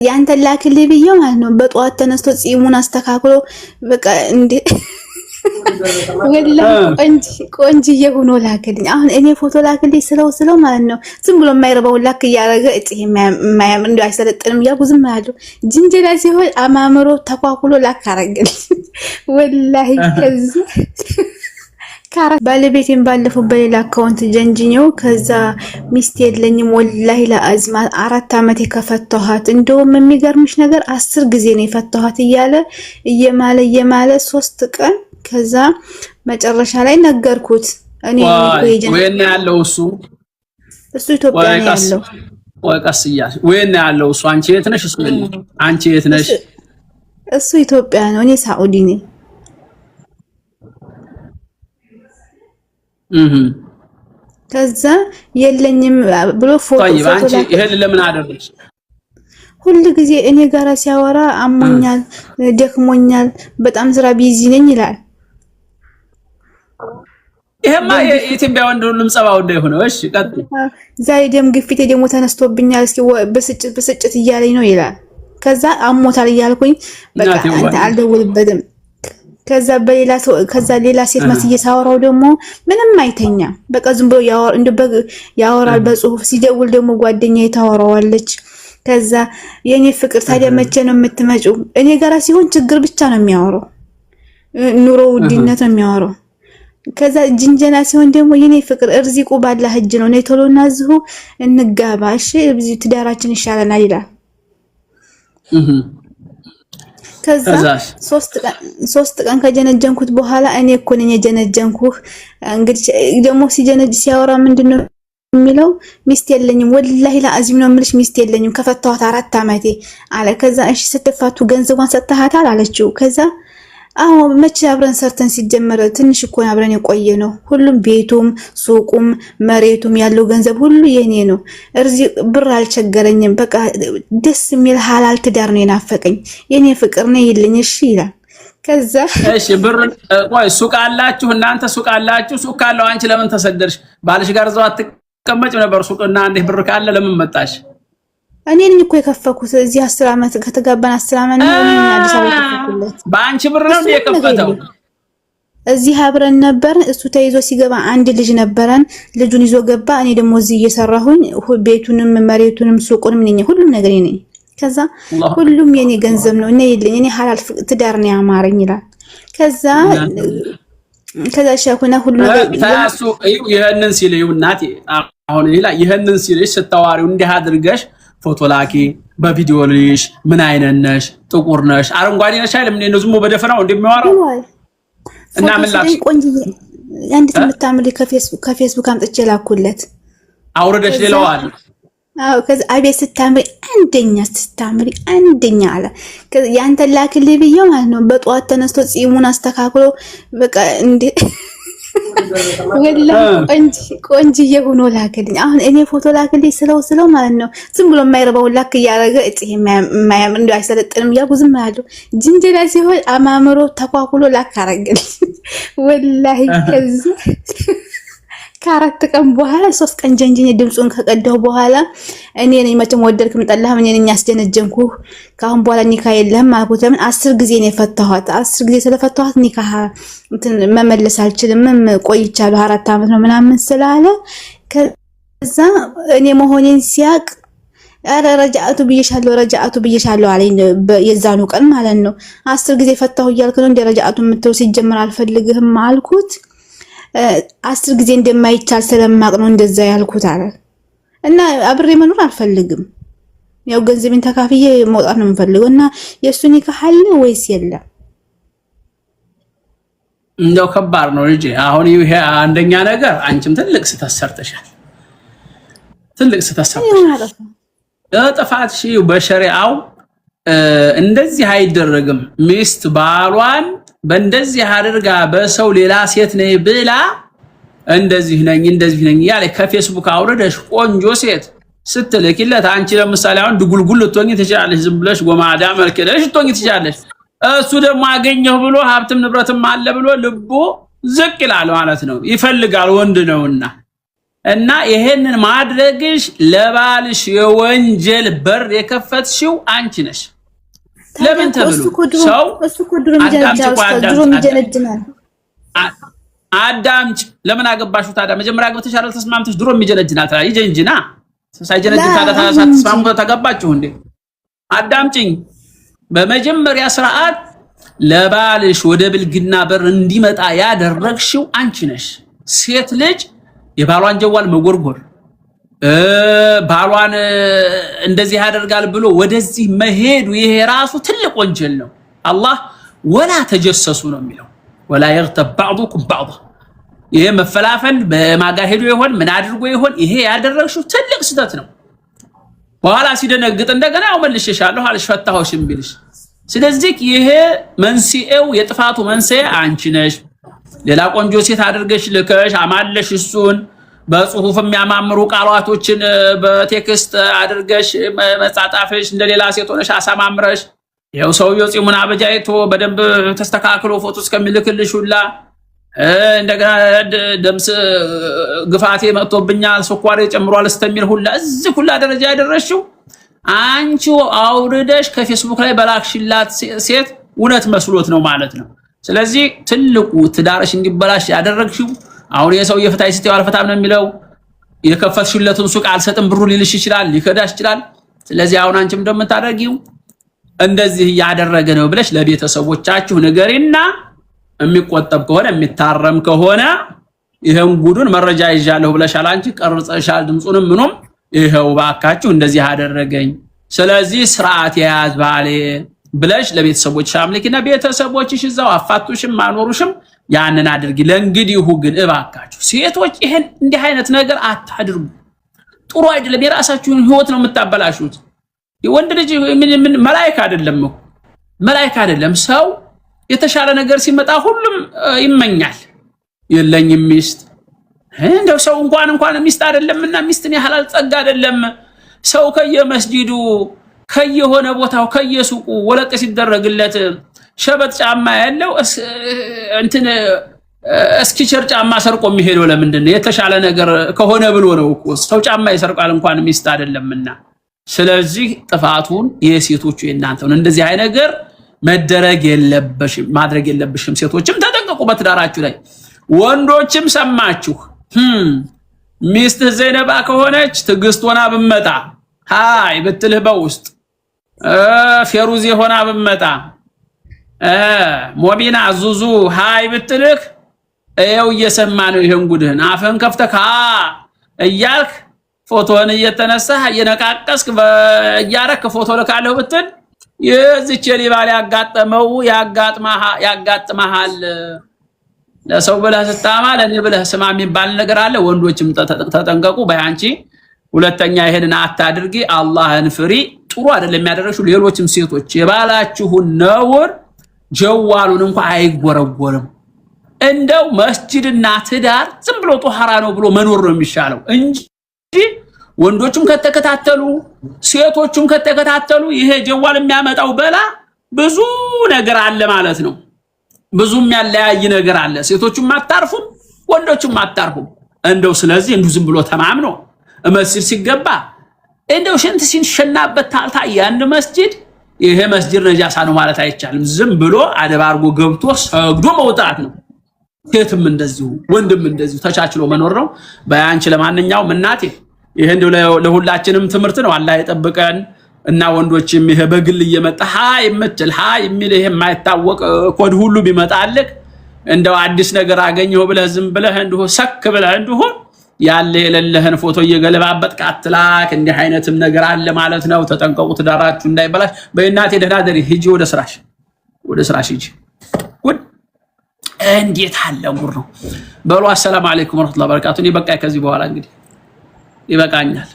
ያንተ ላክልኝ ብዬው ማለት ነው። በጧት ተነስቶ ጺሙን አስተካክሎ በቃ እንዴ ወላሂ ቆንጅዬ ሆኖ ላክልኝ። አሁን እኔ ፎቶ ላክልኝ ስለው ማለት ነው ዝም ብሎ የማይረባው ላክ እያደረገ እጪ የማያም እንደው አይሰለጥንም እያልኩ ዝም ያለው ጅንጀላ ሲሆን አማምሮ ተኳኩሎ ላክ አረገልኝ ወላሂ። ከዛ ባለቤቴን ባለፈው በሌላ አካውንት ጀንጅኘው ከዛ ሚስት የለኝም ወላሂ ለአዝማ 4 አመት የከፈተኋት እንደውም የሚገርምሽ ነገር 10 ጊዜ ነው የፈተኋት እያለ እየማለ 3 ቀን ከዛ መጨረሻ ላይ ነገርኩት። እኔ ወይኔ ያለው እሱ ኢትዮጵያ ነው ያለው። ወቀስያ ወይኔ ያለው እሱ አንቺ የት ነሽ? እሱ አንቺ የት ነሽ? እሱ ኢትዮጵያ ነው፣ እኔ ሳኡዲ ነኝ። ከዛ የለኝም ብሎ ፎቶ አንቺ ይሄን ለምን አደረግሽ? ሁሉ ጊዜ እኔ ጋራ ሲያወራ አሞኛል፣ ደክሞኛል፣ በጣም ስራ ቢዚ ነኝ ይላል። ይሄማ የኢትዮጵያ ወንድ ሁሉም ጸባው እንደሆነ እሺ፣ ቀጥይ። ዛሬ ደም ግፊቴ ደግሞ ተነስቶብኛል፣ እስኪ ብስጭት እያለኝ ነው ይላል። ከዛ አሞታል እያልኩኝ በቃ አንተ አልደውልበትም። ከዛ ሌላ ሴት መስዬ ሳወራው ደግሞ ምንም አይተኛም። በቃ ዝም ብሎ ያወራል በጽሁፍ። ሲደውል ደግሞ ጓደኛዬ ታወራዋለች። ከዛ የኔ ፍቅር ታዲያ መቼ ነው የምትመጪው? እኔ ጋራ ሲሆን ችግር ብቻ ነው የሚያወራው፣ ኑሮ ውድነት ነው የሚያወራው። ከዛ ጅንጀና ሲሆን ደግሞ የኔ ፍቅር እርዚቁ ባላህ እጅ ነው፣ ነይ ቶሎና እዚሁ እንጋባ እሺ፣ እዚህ ትዳራችን ይሻለናል ይላል። ከዛ 3 ቀን ከጀነጀንኩት በኋላ እኔ እኮ ነኝ የጀነጀንኩህ። እንግዲህ ደግሞ ሲያወራ ምንድነው የሚለው? ሚስት የለኝም ወላሂ ለአዚም ነው የምልሽ፣ ሚስት የለኝም ከፈታኋት 4 አመቴ አለ። ከዛ እሺ ስትፋቱ ገንዘቧን ሰጥተሃታል አለችው። ከዛ አዎ መቼ አብረን ሰርተን ሲጀመር ትንሽ እኮ አብረን የቆየ ነው። ሁሉም ቤቱም ሱቁም መሬቱም ያለው ገንዘብ ሁሉ የኔ ነው። ብር አልቸገረኝም። በቃ ደስ የሚል ሐላል ትዳር ነው የናፈቀኝ። የኔ ፍቅር ነው ይልኝ እሺ ይላል። ከዛ እሺ ብር ቆይ ሱቅ አላችሁ እናንተ? ሱቅ አላችሁ? ሱቅ ካለው አንቺ ለምን ተሰደርሽ? ባልሽ ጋር እዛው አትቀመጭ ነበር? ሱቅና አንዴ ብር ካለ ለምን መጣሽ? እኔ ነኝ እኮ የከፈኩት። እዚህ 10 አመት ከተጋባን 10 አመት ነው አዲስ አበባ የከፈኩለት። በአንቺ ብር ነው የከፈተው? እዚህ አብረን ነበር። እሱ ተይዞ ሲገባ አንድ ልጅ ነበረን። ልጁን ይዞ ገባ። እኔ ደግሞ እዚህ እየሰራሁኝ ቤቱንም መሬቱንም ሱቁንም ነኝ፣ ሁሉም ነገር ነኝ። ከዛ ሁሉም የኔ ገንዘብ ነው። እኔ ይልኝ እኔ ሐላል ትዳር ነው ያማረኝ ይላል። ከዛ ሻኩና ሁሉ ነገር ታሱ ይሄንን ሲል እናቴ አሁን ይሄንን ሲልሽ ስታዋሪው እንዲህ አድርገሽ ፎቶ ላኪ በቪዲዮ ልሽ ምን አይነት ነሽ? ጥቁር ነሽ? አረንጓዴ ነሽ? አይደለም እንዴ ነው ዝም በደፈናው እንደሚያወራው እና ምን ላክሽ? ቆንጆዬ አንዲት የምታምሪ ከፌስቡክ አምጥቼ ላኩለት። አውርደሽ ሌላዋል። አዎ ከዛ አቤት ስታምሪ አንደኛ አለ። ከዛ ያንተ ላክልኝ ብዬው ማለት ነው። በጧት ተነስቶ ጺሙን አስተካክሎ በቃ እንዴ ወላሂ ቆንጅዬ ሆኖ ላክልኝ። አሁን እኔ ፎቶ ላክልኝ ስለው ማለት ነው ዝም ብሎ የማይረባው ላክ እያደረገ እጪ የማያም እንደው አይሰለጥንም እያልኩ ዝም ያለው ጅንጀላ ሲሆን አማምሮ ተኳኩሎ ላክ አረገልኝ ወላሂ። ከዛ ከ4 ቀን በኋላ 3 ቀን ጀንጅኝ ድምጹን ከቀደው በኋላ እኔ ነኝ መቼም ወደድክም ጠላህም እኔ ነኝ ያስጀነጀንኩህ። ካሁን በኋላ ኒካ የለህም አልኩት። ለምን 10 ጊዜ ነው የፈታኋት። 10 ጊዜ ስለፈታኋት ኒካ መመለስ አልችልም፣ ቆይቻለሁ 4 አመት ነው ምናምን ስላለ ከዛ እኔ መሆኔን ሲያቅ አረ ረጃአቱ ብዬሻለሁ አለኝ። የዛኑ ቀን ማለት ነው 10 ጊዜ ፈታሁ እያልክ ነው እንደ ረጃአቱ የምትለው? ሲጀምር አልፈልግህም አልኩት። 10 ጊዜ እንደማይቻል ስለማቅ ነው እንደዛ ያልኩት አለ። እና አብሬ መኖር አልፈልግም፣ ያው ገንዘቤን ተካፍዬ መውጣት ነው የምፈልገው። እና የሱ ኒካህ አለ ወይስ የለም? እንደው ከባድ ነው ልጅ። አሁን ይሄ አንደኛ ነገር አንቺም ትልቅ ስተሰርተሻል፣ ጥፋትሽ በሸሪዓው እንደዚህ አይደረግም። ሚስት ባሏን በእንደዚህ አድርጋ በሰው ሌላ ሴት ነኝ ብላ እንደዚህ ነኝ ያለ ከፌስቡክ አውርደሽ ቆንጆ ሴት ስትልኪለት አንቺ ለምሳሌ አሁን ድጉልጉል ልትሆኚ ትችላለሽ፣ ዝም ብለሽ ጎማዳ መልከለሽ ልትሆኚ ትችላለሽ። እሱ ደግሞ አገኘሁ ብሎ ሀብትም ንብረትም አለ ብሎ ልቦ ዝቅ ይላል ማለት ነው። ይፈልጋል ወንድ ነውና እና ይሄንን ማድረግሽ ለባልሽ የወንጀል በር የከፈትሽው አንቺ ነሽ። ለምን ተብሎ ሰው እሱ እኮ ድሮ ይጀነጅናል። አዳምጭ ለምን አገባሽው ታዲያ? መጀመሪያ አግብተሽ አይደል ተስማምተሽ ድሮ ይጀነጅናል ታዲያ ይጀንጅና ሳይጀነጅን ታዲያ ተስማምቶ ተገባችሁ እንዴ? አዳምጪኝ። በመጀመሪያ ስርዓት ለባልሽ ወደ ብልግና በር እንዲመጣ ያደረግሽው አንቺ ነሽ። ሴት ልጅ የባሏን ጀዋል መጎርጎር ባሏን እንደዚህ ያደርጋል ብሎ ወደዚህ መሄዱ ይሄ ራሱ ትልቅ ወንጀል ነው። አላህ ወላ ተጀሰሱ ነው የሚለው። ወላ يغتب بعضكم بعضا። ይሄ መፈላፈል በማጋር ሄዶ ይሆን ምን አድርጎ ይሆን ይሄ ያደረግሽው ትልቅ ስህተት ነው። በኋላ ሲደነግጥ እንደገና ያው መልሼሻለሁ አልፈታሁሽም ቢልሽ። ስለዚህ ይሄ መንስኤው የጥፋቱ መንስኤ አንቺ ነሽ። ሌላ ቆንጆ ሴት አድርገሽ ልከሽ አማለሽ እሱን በጽሁፍ የሚያማምሩ ቃላቶችን በቴክስት አድርገሽ መጻጻፍሽ እንደሌላ ሴት ሆነሽ አሳማምረሽ ይሄው ሰውየው ፂሙን አበጃይቶ በደንብ ተስተካክሎ ፎቶ እስከሚልክልሽ ሁላ እንደገና ደምስ ግፋቴ መጥቶብኛል ስኳሬ ጨምሯል እስከሚል ሁላ እዚህ ሁላ ደረጃ ያደረሽው አንቺ አውርደሽ ከፌስቡክ ላይ በላክሽላት ሴት እውነት መስሎት ነው ማለት ነው። ስለዚህ ትልቁ ትዳርሽ እንዲበላሽ ያደረግሽው አሁን የሰው የፍታይ ስትይ አልፈታም ነው የሚለው የከፈትሽለትን ሱቅ አልሰጥም ብሩ ሊልሽ ይችላል ሊከዳሽ ይችላል። ስለዚህ አሁን አንቺም እንደምታደርጊው እንደዚህ ያደረገ ነው ብለሽ ለቤተሰቦቻችሁ ንገሪና የሚቆጠብ ከሆነ የሚታረም ከሆነ ይሄን ጉዱን መረጃ ይዣለሁ ብለሻል አንቺ ቀርጸሻል ድምጹንም ምኑም ይሄው ባካችሁ እንደዚህ አደረገኝ ስለዚህ ስርዓት ያዝ ባሌ ብለሽ ለቤተሰቦችሽ አምልኪና ቤተሰቦችሽ እዛው አፋቱሽም ማኖሩሽም ያንን አድርጊ። ለእንግዲሁ ግን እባካችሁ ሴቶች ይሄን እንዲህ አይነት ነገር አታድርጉ። ጥሩ አይደለም። የራሳችሁን ህይወት ነው የምታበላሹት። የወንድ ልጅ ምን መላእክት አይደለም እኮ መላእክት አይደለም። ሰው የተሻለ ነገር ሲመጣ ሁሉም ይመኛል። የለኝም ሚስት እንደው ሰው እንኳን ሚስት አይደለምና ሚስትን ያህላል ጸጋ አይደለም። ሰው ከየመስጂዱ ከየሆነ ቦታው ከየሱቁ ወለቅ ሲደረግለት ሸበት ጫማ ያለው እንትን እስኪቸር ጫማ ሰርቆ የሚሄደው ለምንድን ነው? የተሻለ ነገር ከሆነ ብሎ ነው እኮ ሰው ጫማ ይሰርቃል እንኳን ሚስት አይደለምና። ስለዚህ ጥፋቱን የሴቶቹ የእናንተው ነው። እንደዚህ አይነት ነገር መደረግ የለበሽም ማድረግ የለብሽም። ሴቶችም ተጠንቀቁ በትዳራችሁ ላይ። ወንዶችም ሰማችሁ ሚስት ዘይነባ ከሆነች ትግስት ሆና ብመጣ ሃይ ብትልህ በውስጥ ፌሩዚ ሆና ብመጣ ሞቢና ዙዙ ሃይ ብትልህ እየው እየሰማ ነው ይሄን ጉድህን አፈን ከፍተካ እያልክ ፎቶን እየተነሳህ እየነቃቀስክ በእያረክ ፎቶ ልካለሁ ብትል የዚች የሊባል ያጋጠመው ያጋጥማሃል። ለሰው ብለህ ስታማ ለኔ ብለህ ስማ የሚባል ነገር አለ። ወንዶችም ተጠንቀቁ። በያንቺ ሁለተኛ ይሄንን አታድርጊ። አላህን ፍሪ። ጥሩ አይደለም ያደረግሽው። ሌሎችም ሴቶች የባላችሁን ነውር ጀዋሉን እንኳን አይጎረጎርም። እንደው መስጂድና ትዳር ዝም ብሎ ጧሃራ ነው ብሎ መኖር ነው የሚሻለው እንጂ ወንዶቹም ከተከታተሉ ሴቶቹም ከተከታተሉ ይሄ ጀዋል የሚያመጣው በላ ብዙ ነገር አለ ማለት ነው። ብዙም ያለያይ ነገር አለ። ሴቶቹም አታርፉም ወንዶቹም አታርፉም። እንደው ስለዚህ እንዱ ዝም ብሎ ተማምኖ መስጂድ ሲገባ እንደው ሽንት ሲንሸናበት ታልታ ያን መስጂድ ይሄ መስጂድ ነጃሳ ነው ማለት አይቻልም። ዝም ብሎ አደባርጎ ገብቶ ሰግዶ መውጣት ነው። ሴትም እንደዚሁ ወንድም እንደዚሁ ተቻችሎ መኖር ነው። በያንቺ ለማንኛውም እናቴ ይሄ እንደው ለሁላችንም ትምህርት ነው። አላህ ይጠብቀን እና ወንዶችም ይሄ በግል እየመጣ ሃይ የምትል ሃይ የሚል ይሄ የማይታወቅ ኮድ ሁሉ ቢመጣልክ እንደው አዲስ ነገር አገኘው ብለህ ዝም ብለህ እንደው ሰክ ብለህ እንደው ያለ የሌለህን ፎቶ እየገለባበት ካትላክ እንዲህ አይነትም ነገር አለ ማለት ነው። ተጠንቀቁ ትዳራችሁ እንዳይበላሽ። በእናቴ ደህና ደሪ ሂጂ ወደ ስራሽ ሂጂ። ጉድ እንዴት አለ ጉድ ነው። በሉ አሰላሙ አለይኩም ወራህመቱላሂ ወበረካቱ። እኔ በቃ ከዚህ በኋላ እንግዲህ ይበቃኛል።